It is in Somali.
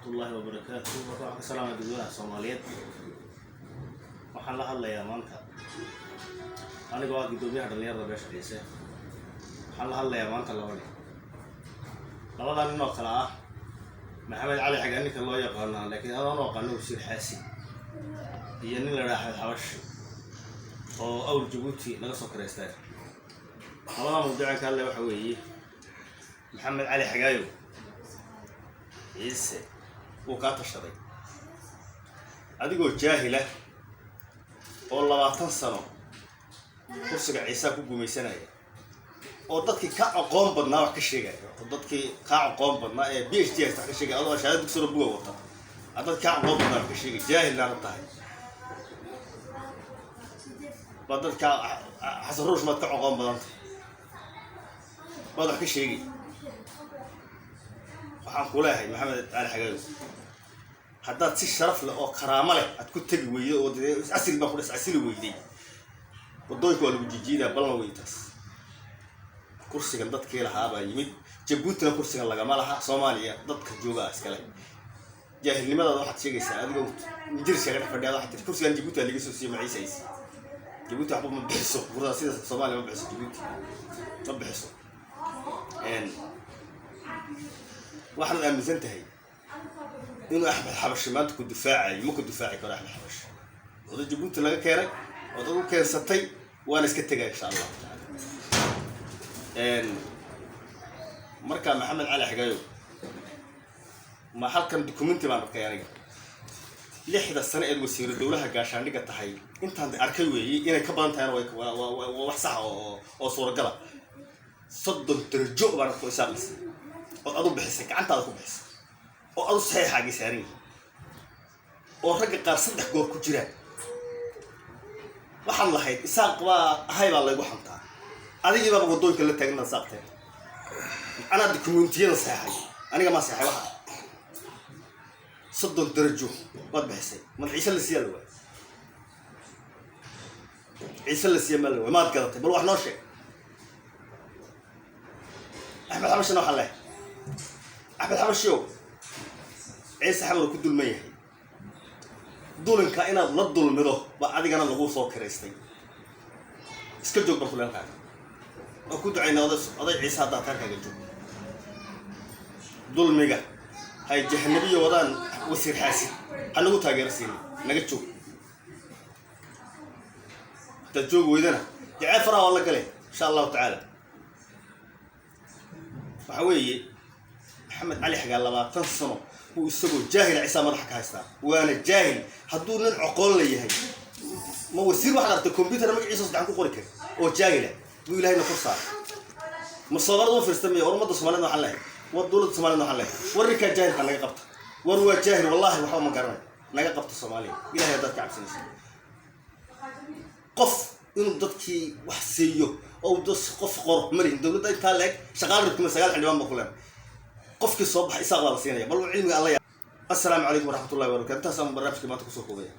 الله وبركاته. السلام عليكم ورحمة الصوماليات. waxaan la hadlayaa maanta anigoo ah gudoomiyaha dhalinyarada beesha Ciise. waxaan la hadlayaa maanta labada nin oo kala ah Maxamed Cali Xagaan ninka loo yaqaan laakiin aan oo qano Wasiir Xaasi iyo nin la raaxay Xabash oo awr Djibouti laga soo kareystay. labada mawduucan kale waxa weeye Maxamed Cali Xagaayo Ciise uu ka tashaday adigoo jaahila oo 20 sano kursiga Ciise ku gumaysanaya oo dadkii ka aqoon badnaa wax ka sheegay oo dadkii ka aqoon badnaa ee PhD wax ka sheegay adoo shahaado dugsiga buuga wata dad ka aqoon badnaa wax ka sheegay jaahilna tahay dadka xasan ruush ma ka aqoon badan wax ka sheegay waxaan ku leeyahay Maxamed Cali Xagaayo haddaad si sharaf leh oo karaamo leh aad ku tagi weydo oo asri baa ku asri weyday wadooyinka waa lagu jijiidaa ballan weytaas kursigan dadkii lahaa baa yimid Djibouti kursigan lagama laha Soomaaliya dadka jooga iskale jaahilnimada waxaad sheegaysaa adigoo injirshaga fadhiya waxaad kursigan Djibouti laga soo siiyay Ciise Djibouti waxba ma bixiso gurada sida Soomaaliya ma bixiso Djibouti ma bixiso waxaan aaminsan tahay inuu Axmed Xabash maanta ku difaacay ma ku difaaci karo Axmed Xabash oo Djibouti laga keenay oo dad u keensatay waana iska tagay insha Allah marka Maxamed Cali Xagaayo ma halkan documenti baan arkay aniga 6 sano ee wasiir dawladda gaashaandhiga tahay intaan arkay weeyay inay ka badan tahay wax sax oo suuragal ah 30 darjo baan ku isaaqay oo adu bixisay gacantaada ku bixisay oo adu saxiixaagii saarin oo ragga qaar 3 goor ku jiraan waxaan lahayd isaaq waa ahay baa lagu xantaa adigii baa wadooyinka la taagna saaqtay ana dokumentiyada saxiixay aniga ma saxiixay waxa 30 darajo wad bixisay ma Ciise la siiyay waa Ciise la siiyay mal ma gadatay bal wax noo sheeg Axmed Xabash noo xalay Axmed Xabash Ciise xamar ku dulmay dulanka inaad la dulmido ba adigana lagu soo kareystay iska joog ba fulan qaad oo ku ducayna oday Ciise hada tarkaga joog dulmiga hay jahanabiyo wadaan Wasiir Xaasi halagu taageersiin naga joog ta joog weydana jacayl fara wala galay insha Allah ta'ala waxa weeye Maxamed Cali Xagaayo 20 sano uu isagoo jaahil Ciise madax ka haysta waana jaahil hadduu nin aqoon leeyahay ma wasiir wax aragtay computer magaciisa saddexan ku qori karo oo jaahil buu Ilaahay na fursaa ma Soomaalidu fiirsamay ummadda Soomaaliyeed waxa leeyahay wadawladda Soomaaliyeed waxa leeyahay warka jaahil ka laga qabto war waa jaahil wallahi waxa ma garanay naga qabto Soomaaliya Ilaahay dadka cabsanaysa qof inuu dadkii wax siiyo oo dad qof qor marin dawladda inta leeg shaqaal rikma sagaal xildhibaan ma kulan qofkii soo baxay isaaq la siinaya bal cilmiga Allah. السلام عليكم ورحمة الله وبركاته. تاسم برنامج كمان تكسو كوبيا.